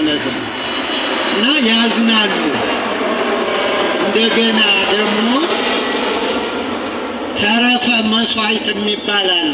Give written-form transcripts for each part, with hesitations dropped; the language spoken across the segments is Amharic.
ማለት ነው እና ያዝናሉ። እንደገና ደግሞ ተረፈ መስዋዕት የሚባል አለ።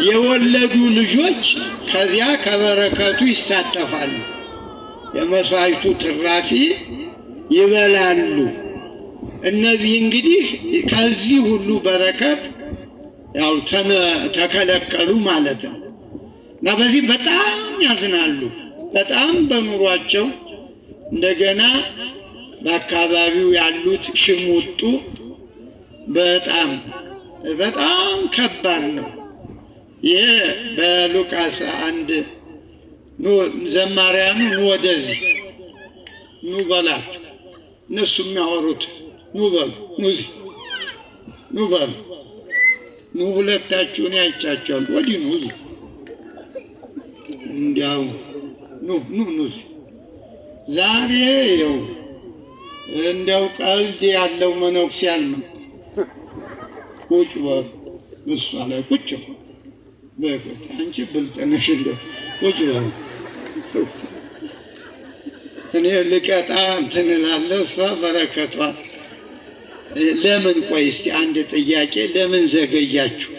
የወለዱ ልጆች ከዚያ ከበረከቱ ይሳተፋሉ። የመስዋዕቱ ትራፊ ይበላሉ። እነዚህ እንግዲህ ከዚህ ሁሉ በረከት ያው ተከለከሉ ማለት ነው እና በዚህ በጣም ያዝናሉ። በጣም በኑሯቸው እንደገና በአካባቢው ያሉት ሽሙጡ በጣም ከባድ ነው። ይሄ በሉቃስ 1 ዘማሪያኑ ኑ ወደዚህ ኑ በላቸው፣ እነሱ የሚያወሩት ኑ በሉ፣ ኑ በሉ፣ ኑ ሁለታችሁን ያይቻቸዋል፣ ወዲህ ኑ፣ እዚህ እንዲያው ኑ ዛሬ ይኸው እንዲያው ቀልድ ያለው መነኩሴ ያልመጣ ቁጭ በሉ፣ እሷ ላይ ቁጭ በሉ፣ አንቺ ብልጥ ነሽ፣ እንደው ቁጭ በሉ፣ እኔ ልቀጣ እንትን እላለሁ፣ እሷ በረከቷል። ለምን ቆይ እስቲ አንድ ጥያቄ፣ ለምን ዘገያችሁ?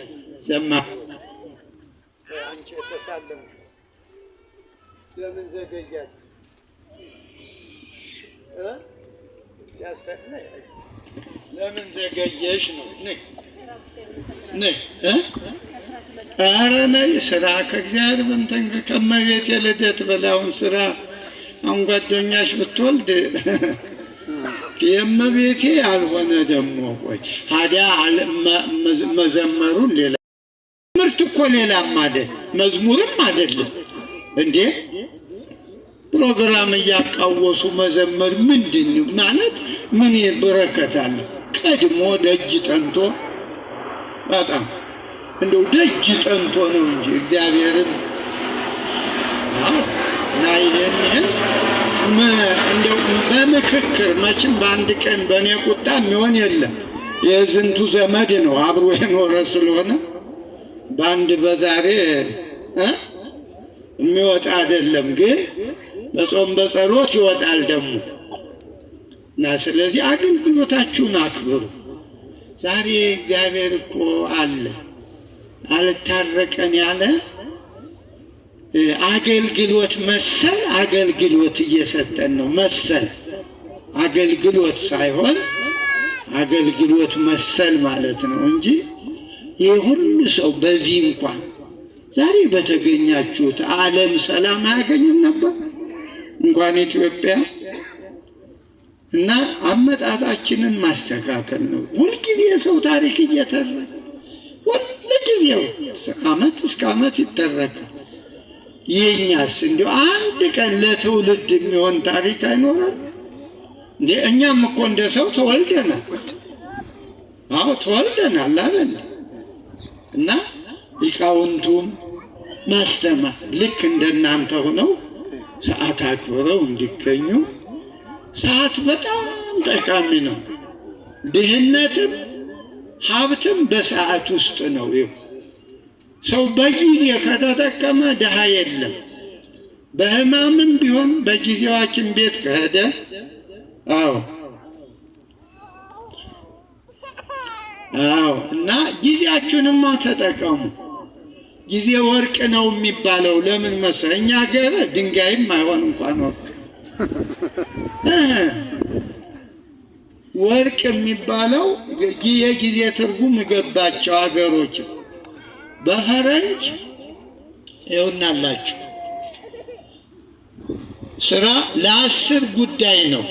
አንቺ ተሳለም ለምን ዘገያችሁ? ለምን ዘገየሽ ነው? ኧረ ነይ ስራ ከእግዚአብሔር እንትን ከመቤት የልደት በላውን ስራ አሁን ጓደኛሽ ብትወልድ የመቤቴ ያልሆነ ደግሞ ቆይ ታዲያ መዘመሩን ሌላ ምርት እኮ ሌላም አይደል መዝሙርም አይደለም እንዴ? ፕሮግራም እያቃወሱ መዘመር ምንድን ማለት ምን በረከት አለ? ቀድሞ ደጅ ጠንቶ በጣም እንደው ደጅ ጠንቶ ነው እንጂ እግዚአብሔርን እና ይሄን እንደው በምክክር መቼም በአንድ ቀን በእኔ ቁጣ የሚሆን የለም። የዝንቱ ዘመድ ነው አብሮ የኖረ ስለሆነ በአንድ በዛሬ የሚወጣ አይደለም። ግን በጾም በጸሎት ይወጣል ደግሞ እና ስለዚህ አገልግሎታችሁን አክብሩ። ዛሬ እግዚአብሔር እኮ አለ አልታረቀን ያለ አገልግሎት መሰል አገልግሎት እየሰጠን ነው። መሰል አገልግሎት ሳይሆን አገልግሎት መሰል ማለት ነው እንጂ ይህ ሁሉ ሰው በዚህ እንኳን ዛሬ በተገኛችሁት ዓለም ሰላም አያገኝም ነበር እንኳን ኢትዮጵያ። እና አመጣጣችንን ማስተካከል ነው። ሁልጊዜ የሰው ታሪክ እየተረከ ሁልጊዜው ዓመት እስከ ዓመት ይተረካል። የኛስ እንዲሁ አንድ ቀን ለትውልድ የሚሆን ታሪክ አይኖረም እንዴ? እኛም እኮ እንደ ሰው ተወልደናል። አዎ ተወልደናል አይደል? እና ሊቃውንቱም ማስተማር ልክ እንደናንተ ሆነው ሰዓት አክብረው እንዲገኙ። ሰዓት በጣም ጠቃሚ ነው። ድህነትም ሀብትም በሰዓት ውስጥ ነው። ሰው በጊዜ ከተጠቀመ ድሃ የለም። በህማምም ቢሆን በጊዜው ሐኪም ቤት ከሄደ እና ጊዜያችሁንማ ተጠቀሙ። ጊዜ ወርቅ ነው የሚባለው ለምን መሰለህ? እኛ ሀገር ድንጋይም አይሆን እንኳን ወርቅ የሚባለው የጊዜ ትርጉም ገባቸው ሀገሮች። በፈረንጅ ይውናላችሁ ስራ ለ10 ጉዳይ ነው።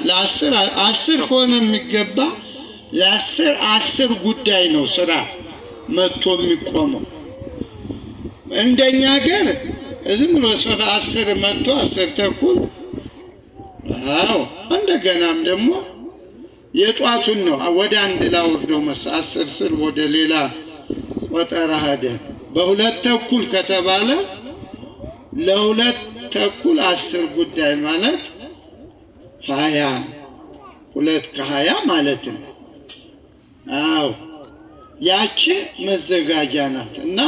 ለ10 ከሆነ የሚገባ ለ10 ጉዳይ ነው ስራ መጥቶ የሚቆመው። እንደኛ ሀገር ዝም ብሎ 10 መጥቶ 10 ተኩል እንደገናም ደግሞ የጧቱን ነው ወደ አንድ ላውርደው 10 ስር ወደ ሌላ ቆጠራ ሄደ። በሁለት ተኩል ከተባለ ለሁለት ተኩል 10 ጉዳይ ማለት 20 2 ከ20 ማለት ነው። ያቺ መዘጋጃ ናት እና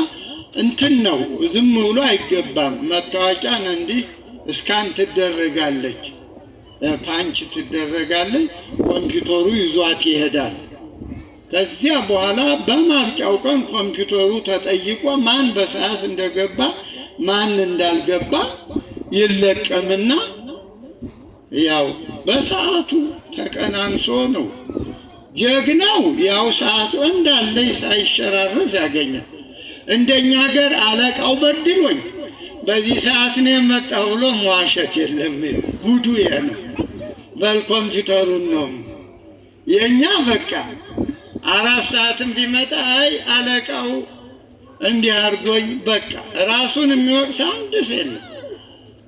እንትን ነው ዝም ብሎ አይገባም። መታወቂያን እንዲህ እስካን ትደረጋለች፣ ፓንች ትደረጋለች። ኮምፒውተሩ ይዟት ይሄዳል። ከዚያ በኋላ በማብቂያው ቀን ኮምፒውተሩ ተጠይቆ ማን በሰዓት እንደገባ ማን እንዳልገባ ይለቀምና ያው በሰዓቱ ተቀናንሶ ነው። ጀግናው ያው ሰዓቱ እንዳለ ሳይሸራረፍ ያገኛል። እንደኛ ሀገር አለቃው በድሎኝ በዚህ ሰዓት ነው የመጣው ብሎ መዋሸት የለም። ጉዱ ያ ነው። በል ኮምፒውተሩን ነው የኛ በቃ 4 ሰዓትም ቢመጣ አይ አለቃው እንዲህ አድርጎኝ በቃ ራሱን የሚወቅስ አንድስ የለም።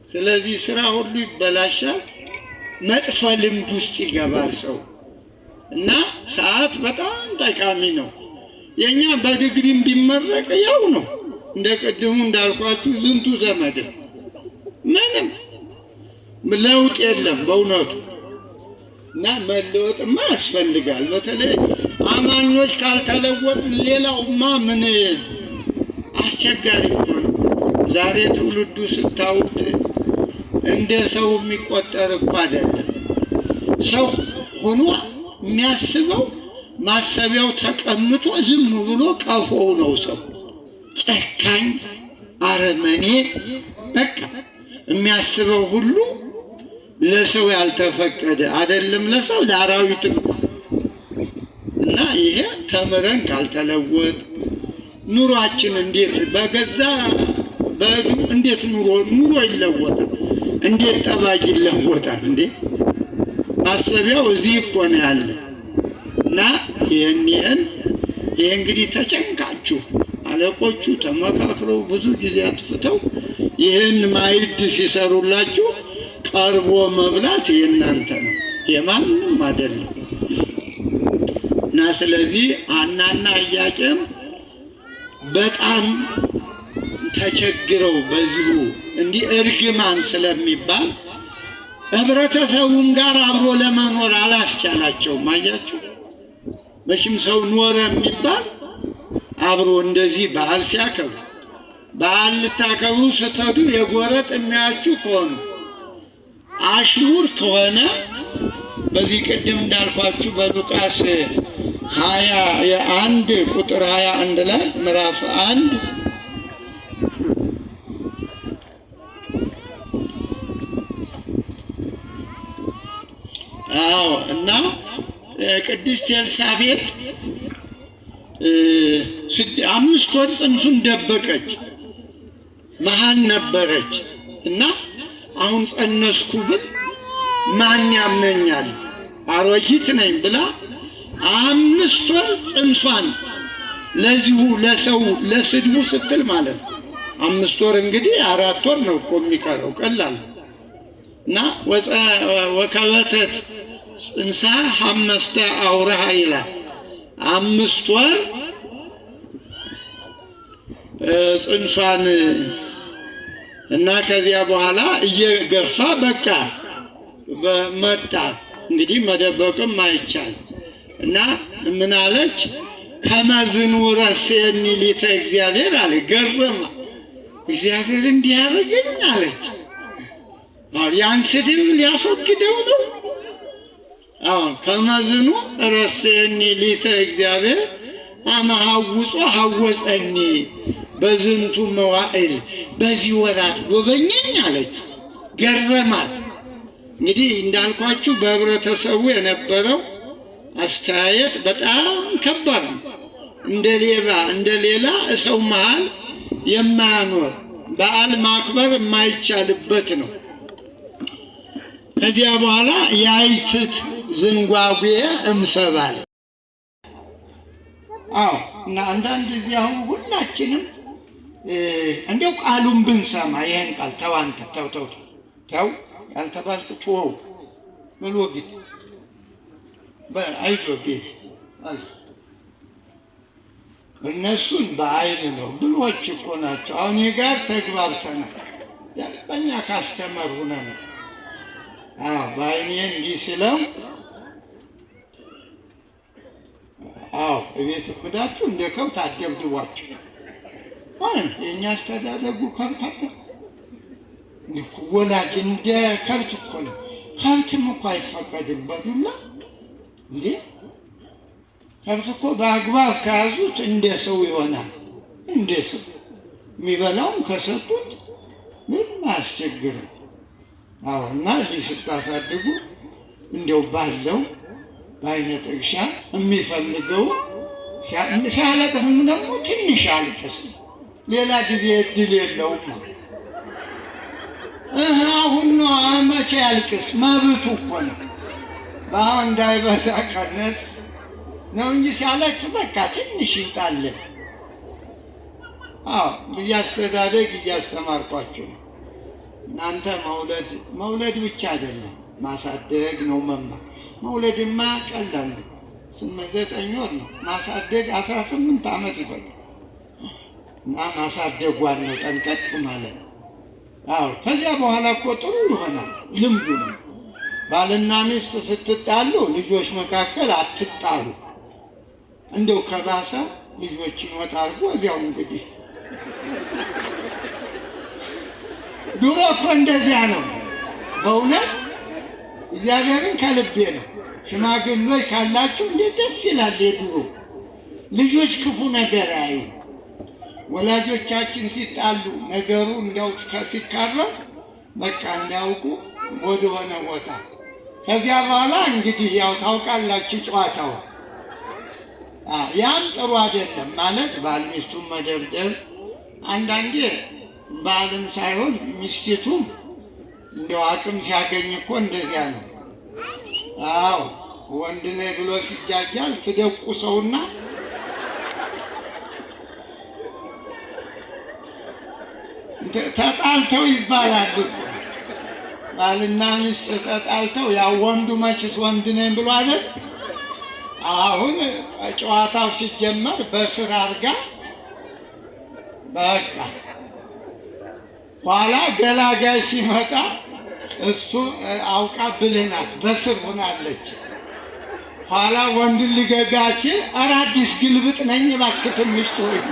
ስለዚህ ስራ ሁሉ ይበላሻል። መጥፎ ልምድ ውስጥ ይገባል ሰው እና ሰዓት በጣም ጠቃሚ ነው። የኛ በዲግሪም ቢመረቅ ያው ነው። እንደ ቀደሙ እንዳልኳችሁ ዝንቱ ዘመድ ምንም ለውጥ የለም በእውነቱ። እና መለወጥማ ያስፈልጋል። በተለይ አማኞች ካልተለወጥ ሌላውማ ምን አስቸጋሪ እኮ ነው። ዛሬ ትውልዱ ስታዩት እንደ ሰው የሚቆጠር እኮ አይደለም። ሰው ሆኖ የሚያስበው ማሰቢያው ተቀምጦ ዝም ብሎ ቀፎው ነው ሰው። ጨካኝ አረመኔ በቃ የሚያስበው ሁሉ ለሰው ያልተፈቀደ አይደለም፣ ለሰው ለአራዊት እንኳን። እና ይሄ ተምረን ካልተለወጥ ኑሯችን እንዴት በገዛ በእግሩ እንዴት ኑሮ ይለወጣል? እንዴት ጠባቂ ይለወጣል እንዴ? ማሰቢያው እዚህ እኮ ነው ያለ። እና ይሄን እንግዲህ ተጨንቃችሁ አለቆቹ ተመካክረው ብዙ ጊዜ አጥፍተው ይህን ማዕድ ሲሰሩላችሁ ቀርቦ መብላት የእናንተ ነው፣ የማንም አይደለም። እና ስለዚህ ሐናና ኢያቄም በጣም ተቸግረው በዚሁ እንዲህ እርግማን ስለሚባል ህብረተሰቡም ጋር አብሮ ለመኖር አላስቻላቸውም። አያችሁ መቼም ሰው ኖረ የሚባል አብሮ እንደዚህ በዓል ሲያከብሩ በዓል ልታከብሩ ስትሄዱ የጎረጥ የሚያችሁ ከሆኑ አሽሙር ከሆነ በዚህ ቅድም እንዳልኳችሁ በሉቃስ 21 ቁጥር 21 ላይ ምዕራፍ 1 እና ቅድስት ኤልሳቤጥ 5 ወር ጽንሱን ደበቀች፣ መሃን ነበረች። እና አሁን ጸነስኩ ብል ማን ያምነኛል አሮጊት ነኝ ብላ 5 ወር ጽንሷን ለዚሁ ለሰው ለስድቡ ስትል ማለት ነው። 5 ወር እንግዲህ 4 ወር ነው እኮ የሚቀረው፣ ቀላል እና ወከበተት ጽንሳ 5 አውራሃ ይላል። 5 ወር ጽንሷን እና ከዚያ በኋላ እየገፋ በቃ መጣ። እንግዲህ መደበቅም አይቻል እና ምን አለች? ከመዝኑ ረሴኒ ሊተ እግዚአብሔር አለ። ገረማ እግዚአብሔር እንዲህ ያደረገኝ አለች። ያን ስድብ ሊያስወግደው ነው። ከመዝኑ ረሴኒ ሊተ እግዚአብሔር አመሐውጾ ሐወፀኒ በዝንቱ መዋዕል፣ በዚህ ወራት ጎበኘኝ አለች። ገረማት። እንግዲህ እንዳልኳችሁ በህብረተሰቡ የነበረው አስተያየት በጣም ከባድ ነው። እንደ ሌላ ሰው መሃል የማያኖር በዓል ማክበር የማይቻልበት ነው። ከዚያ በኋላ ያይትት ዝንጓጉ እምሰባል። እና አንዳንድ ጊዜ አሁን ሁላችንም እንደው ቃሉን ብንሰማ ይሄን ቃል ተው አንተ ተው ያልተባልክ ተወው ብሎ ግን በአይጆቤ እነሱን በአይን ነው ብሎች እኮ ናቸው። አሁን የጋር ተግባብተናል። በእኛ ካስተመር ሆነን በአይኔ እንዲህ ስለው እቤት እኩዳችሁ እንደ ከብት አደብድቧቸው። የእኛ አስተዳደጉ ከብት ወላጅ እንደ ከብት እኮ ነው። ከብትም እኮ አይፈቀድም በዱላ እንዴ! ከብት እኮ በአግባብ ከያዙት እንደ ሰው ይሆናል። እንደ ሰው የሚበላውም ከሰጡት ምንም አያስቸግርም። አዎ። እና ልጅ ስታሳድጉ እንደው ባለው በአይነ ጥቅሻ የሚፈልገው ሲያለቅስም ደግሞ ትንሽ አልቅስ፣ ሌላ ጊዜ እድል የለውም። አሁን ነው መቼ ያልቅስ? መብቱ እኮ ነው። በአሁን እንዳይበዛ ቀነስ ነው እንጂ ሲያለቅስ በቃ ትንሽ ይውጣለን። አዎ። ልጅ አስተዳደግ እያስተማርኳቸው ነው። እናንተ መውለድ ብቻ አይደለም ማሳደግ ነው መማር። መውለድማ ቀላል ነው፣ 8-9 ወር ነው። ማሳደግ 18 ዓመት ይፈጃል። እና ማሳደጓን ነው ጠንቀቅ ማለት ነው። አዎ። ከዚያ በኋላ እኮ ጥሩ ይሆናል፣ ልምዱ ነው። ባልና ሚስት ስትጣሉ ልጆች መካከል አትጣሉ። እንደው ከባሰ ልጆችን ወጣ አድርጎ እዚያው እንግዲህ ድሮ እኮ እንደዚያ ነው። በእውነት እግዚአብሔርን ከልቤ ነው። ሽማግሌዎች ካላችሁ እንዴት ደስ ይላል! የድሮ ልጆች ክፉ ነገር አዩ። ወላጆቻችን ሲጣሉ ነገሩ እንዲያው ሲካረር በቃ እንዲያውቁ ወደሆነ ቦታ። ከዚያ በኋላ እንግዲህ ያው ታውቃላችሁ ጨዋታው። ያም ጥሩ አይደለም ማለት ባል ሚስቱን መደብደብ። አንዳንዴ ባልም ሳይሆን ሚስቲቱም እንደው አቅም ሲያገኝ እኮ እንደዚያ ነው። አዎ። ወንድ ነኝ ብሎ ሲጃጃል ትደቁሰውና ተጣልተው ይባላል እኮ ባልና ሚስት ተጣልተው፣ ያው ወንዱ መችስ ወንድ ነኝ ብሎ አይደል? አሁን ጨዋታው ሲጀመር በስር አድርጋ በቃ ኋላ ገላጋይ ሲመጣ እሱ አውቃ ብልህ ናት፣ በስር ሆናለች። ኋላ ወንድን ሊገባ ሲል ኧረ አዲስ ግልብጥ ነኝ እባክህ ትንሽ ተወኝ።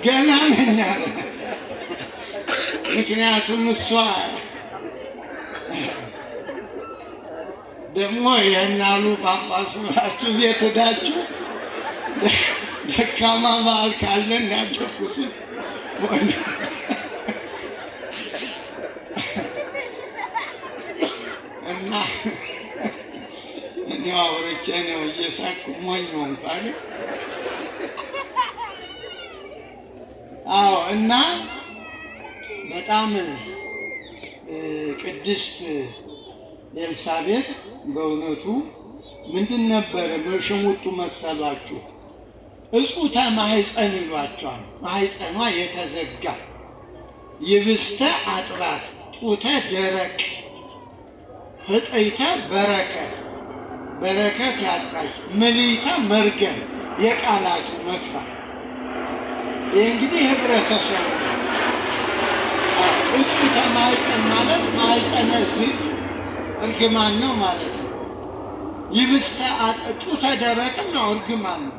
ገና ነኝ አለ። ምክንያቱም እሷ ደግሞ የናሉ ጳጳስ ብላችሁ ቤት ሄዳችሁ ደካማ በዓል ካለ እንዳትደቁሱ። እና እኔ አውርቼ ነው እየሳቅኩ ሞኝ ሆንኩ አለ። አዎ። እና በጣም ቅድስት ኤልሳቤጥ በእውነቱ ምንድን ነበረ ሽሙጡ መሰሏችሁ? እጹተ ማህፀን ይሏቸዋል። ማህፀኗ የተዘጋ ይብስተ አጥባት ጡተ ደረቅ ህጠይተ በረከት በረከት ያጣች ምልዕተ መርገም የቃላቱ መክፋት። ይህ እንግዲህ ህብረተሰቡ እጹተ ማህፀን ማለት ማህፀነ ዝግ እርግማን ነው ማለት ነው። ይብስተ ጡተ ደረቅም ነው እርግማን ነው።